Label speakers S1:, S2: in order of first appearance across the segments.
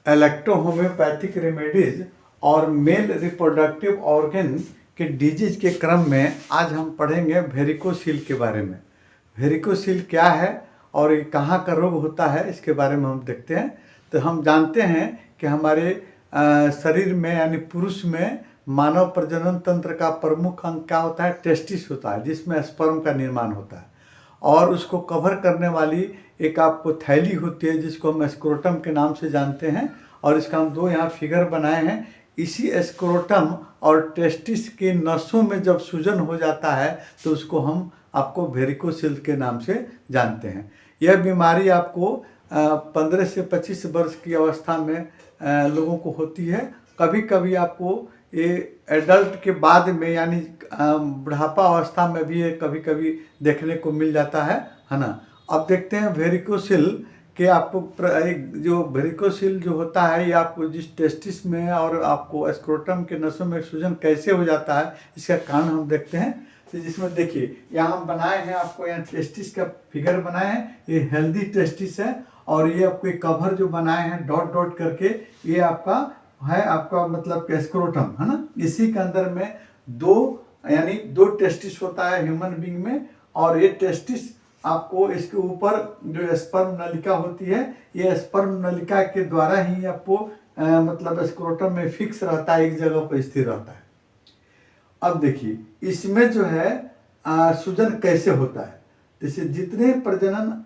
S1: Electro homeopathic remedies और male reproductive organ के disease के क्रम में आज हम पढ़ेंगे वेरिकोसील के बारे में। वेरिकोसील क्या है और ये कहाँ का रोग होता है इसके बारे में हम देखते हैं। तो हम जानते हैं कि हमारे शरीर में यानी पुरुष में मानव प्रजनन तंत्र का प्रमुख अंग क्या होता है, टेस्टिस होता है, जिसमें स्पर्म का निर्माण होता है और उसको कवर करने वाली एक आपको थैली होती है जिसको हम स्क्रोटम के नाम से जानते हैं। और इसका हम दो यहाँ फिगर बनाए हैं। इसी स्क्रोटम और टेस्टिस के नसों में जब सूजन हो जाता है तो उसको हम आपको वेरिकोसील के नाम से जानते हैं। यह बीमारी आपको 15 से 25 वर्ष की अवस्था में लोगों को होती है। कभी कभी आपको ये एडल्ट के बाद में यानी बुढ़ापा अवस्था में भी ये कभी कभी देखने को मिल जाता है ना। अब देखते हैं वेरिकोसील के आपको जो वेरिकोसील जो होता है ये आपको जिस टेस्टिस में और आपको स्क्रोटम के नसों में सूजन कैसे हो जाता है इसका कारण हम देखते हैं। तो जिसमें देखिए यहाँ हम बनाए हैं, आपको यहाँ टेस्टिस का फिगर बनाए हैं। ये हेल्दी टेस्टिस है और ये आपको कवर जो बनाए हैं डॉट डॉट करके ये आपका है, आपका मतलब स्क्रोटम है ना। इसी के अंदर में दो टेस्टिस होता है ह्यूमन बीइंग में और ये टेस्टिस आपको इसके ऊपर जो स्पर्म नलिका होती है ये स्पर्म नलिका के द्वारा ही आपको मतलब स्क्रोटम में फिक्स रहता है, एक जगह पर स्थिर रहता है। अब देखिए इसमें जो है सूजन कैसे होता है। जैसे जितने प्रजनन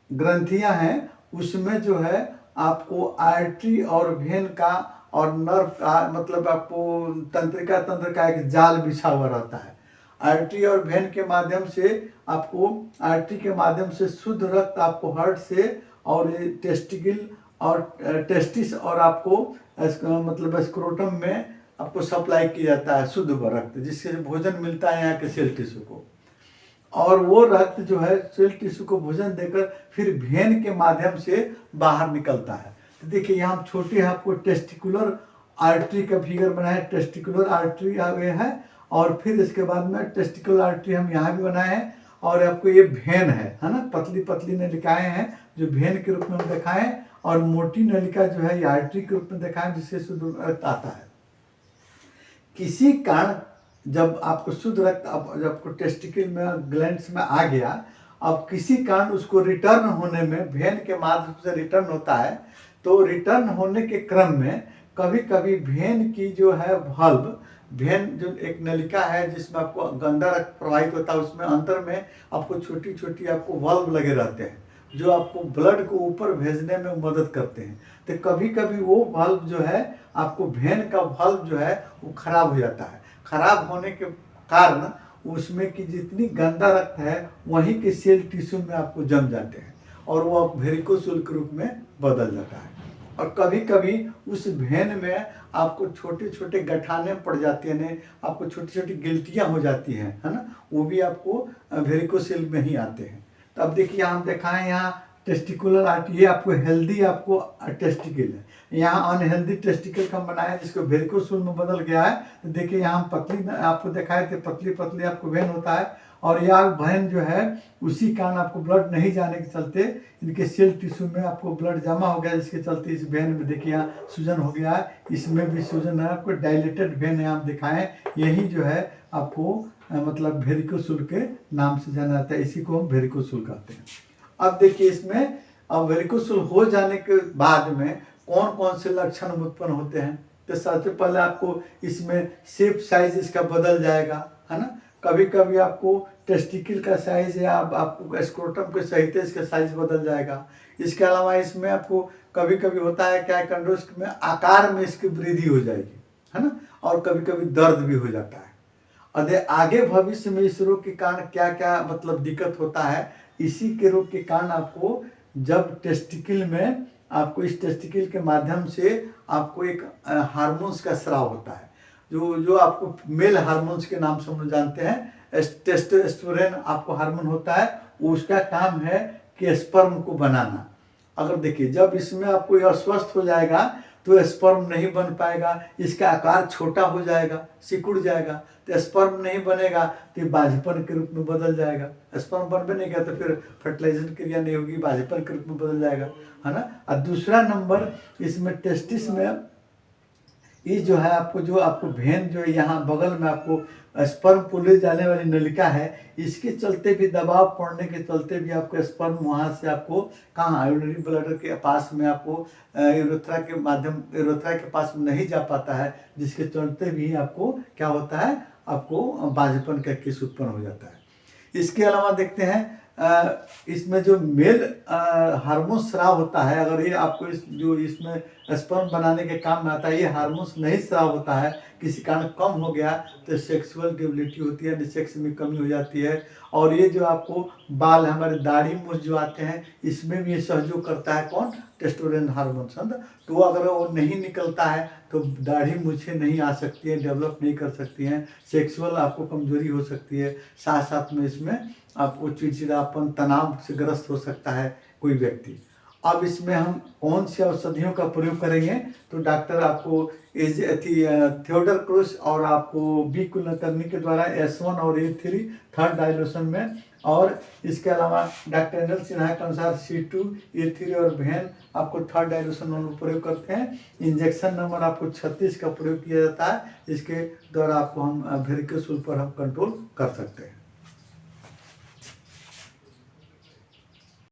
S1: ग्रंथियां हैं उसमें जो है आपको आर्टरी और वेन का और नर्व का मतलब आपको तंत्र का एक जाल बिछा हुआ रहता है। आर्टरी और वेन के माध्यम से आपको आर्टरी के माध्यम से शुद्ध रक्त आपको हार्ट से और टेस्टिकल और टेस्टिस और आपको मतलब स्क्रोटम में आपको सप्लाई किया जाता है शुद्ध रक्त, जिससे भोजन मिलता है यहाँ के सेल टिश्यू को। और वो रक्त जो है सेल टिश्यू को भोजन देकर फिर वेन के माध्यम से बाहर निकलता है। तो देखिए यहाँ छोटे आपको टेस्टिकुलर आर्टरी का फिगर बनाया है, टेस्टिकुलर आर्टरी आगे है और फिर इसके बाद में टेस्टिकुलर आर्टरी हम यहाँ भी बनाए हैं और आपको ये वेन है ना, पतली पतली नलिकाएं हैं जो वेन के रूप में हम दिखाए हैं और मोटी नलिका जो है ये आर्टरी के रूप में दिखाए जिससे शुद्ध रक्त आता है। किसी कारण जब आपको शुद्ध रक्त जब आपको टेस्टिकल में ग्लैंड्स में आ गया, अब किसी कारण उसको रिटर्न होने में वेन के माध्यम से रिटर्न होता है। तो रिटर्न होने के क्रम में कभी कभी वेन की जो है वाल्व, वेन जो एक नलिका है जिसमें आपको गंदा रक्त प्रवाहित होता है उसमें अंदर में आपको छोटी छोटी आपको वाल्व लगे रहते हैं जो आपको ब्लड को ऊपर भेजने में मदद करते हैं। तो कभी कभी वो वाल्व जो है आपको वेन का वाल्व जो है वो खराब हो जाता है। खराब होने के कारण उसमें की जितनी गंदा रक्त है वहीं के सेल टिश्यू में आपको जम जाते हैं और वो आप वेरिकोसील के रूप में बदल जाता है। और कभी कभी उस वेन में आपको छोटे छोटे गठाने पड़ जाती हैं, आपको छोटी छोटी गिल्टियाँ हो जाती हैं है ना, वो भी आपको वेरिकोसील में ही आते हैं। तो अब देखिए हम दिखाएं यहाँ टेस्टिकुलर आर्टरी, ये आपको हेल्दी आपको टेस्टिकल है, यहाँ अनहेल्दी टेस्टिकल का बनाया जिसको वेरिकोसील में बदल गया है। तो देखिए यहाँ पतली आपको दिखाए थे, पतली पतली आपको वेन होता है और यह वेन जो है उसी कारण आपको ब्लड नहीं जाने के चलते इनके सेल टिश्यू में आपको ब्लड जमा हो गया, जिसके चलते इस वेन में देखिए यहाँ सूजन हो गया है, इसमें भी सूजन है। आपको डायलेटेड वेन है, आप दिखाएं यही जो है आपको मतलब वेरिकोसील के नाम से जाना जाता है, इसी को हम वेरिकोसील कहते हैं। अब देखिए इसमें अब वेरिकोसील हो जाने के बाद में कौन कौन से लक्षण उत्पन्न होते हैं। तो सबसे पहले आपको इसमें शेप साइज इसका बदल जाएगा है ना। कभी कभी आपको टेस्टिकल का साइज या आपको स्क्रोटम के सहित इसका साइज बदल जाएगा। इसके अलावा इसमें आपको कभी कभी होता है क्या, कंडोस्क में आकार में इसकी वृद्धि हो जाएगी है ना, और कभी कभी दर्द भी हो जाता है। अरे आगे भविष्य में इस रोग के कारण क्या क्या मतलब दिक्कत होता है, इसी के रोग के कारण आपको जब टेस्टिकल में आपको इस टेस्टिकल के माध्यम से आपको एक हार्मोन्स का स्राव होता है जो आपको मेल हार्मोन्स के नाम से हम जानते हैं। टेस्टोस्टेरोन आपको हार्मोन होता है, उसका काम है कि स्पर्म को बनाना। अगर देखिए जब इसमें आपको यह अस्वस्थ हो जाएगा तो स्पर्म नहीं बन पाएगा, इसका आकार छोटा हो जाएगा, सिकुड़ जाएगा, तो स्पर्म नहीं बनेगा तो ये बाझपन के रूप में बदल जाएगा। स्पर्म बन बनेगा तो फिर फर्टिलाइजेशन क्रिया नहीं होगी, बाझपन के रूप में बदल जाएगा, है ना। और दूसरा नंबर इसमें टेस्टिस में ये जो है आपको जो आपको वेन जो है यहाँ बगल में आपको स्पर्म को ले जाने वाली नलिका है, इसके चलते भी दबाव पड़ने के चलते भी आपको स्पर्म वहाँ से आपको कहाँ यूरिनरी ब्लैडर के पास में आपको यूरेथ्रा के माध्यम यूरेथ्रा के पास में नहीं जा पाता है, जिसके चलते भी आपको क्या होता है, आपको बाझपन का केस उत्पन्न हो जाता है। इसके अलावा देखते हैं इसमें जो मेल हार्मोन स्राव होता है, अगर ये आपको जो इसमें स्पर्म बनाने के काम में आता है, ये हार्मोन्स नहीं स्राव होता है, किसी कारण कम हो गया तो सेक्सुअल डिबिलिटी होती है, सेक्स में कमी हो जाती है। और ये जो आपको बाल हमारे दाढ़ी मूछ जो आते हैं, इसमें भी ये सहयोग करता है कौन, टेस्टोस्टेरोन हार्मोन। तो अगर वो नहीं निकलता है तो दाढ़ी मूछें नहीं आ सकती है, डेवलप नहीं कर सकती हैं, सेक्सुअल आपको कमजोरी हो सकती है, साथ साथ में इसमें आपको चिड़चिड़ापन तनाव से ग्रस्त हो सकता है कोई व्यक्ति। अब इसमें हम कौन सी औषधियों का प्रयोग करेंगे, तो डॉक्टर आपको थियोडर क्रूस और आपको बी कुलकर्णी के द्वारा S1 और A3 थर्ड डाइल्यूशन में, और इसके अलावा डॉक्टर अनिल सिन्हा के अनुसार C2 A3 और वेन आपको थर्ड डाइल्यूशन में प्रयोग करते हैं। इंजेक्शन नंबर आपको 36 का प्रयोग किया जाता है, इसके द्वारा आपको हम वेरिकोस पर हम कंट्रोल कर सकते हैं।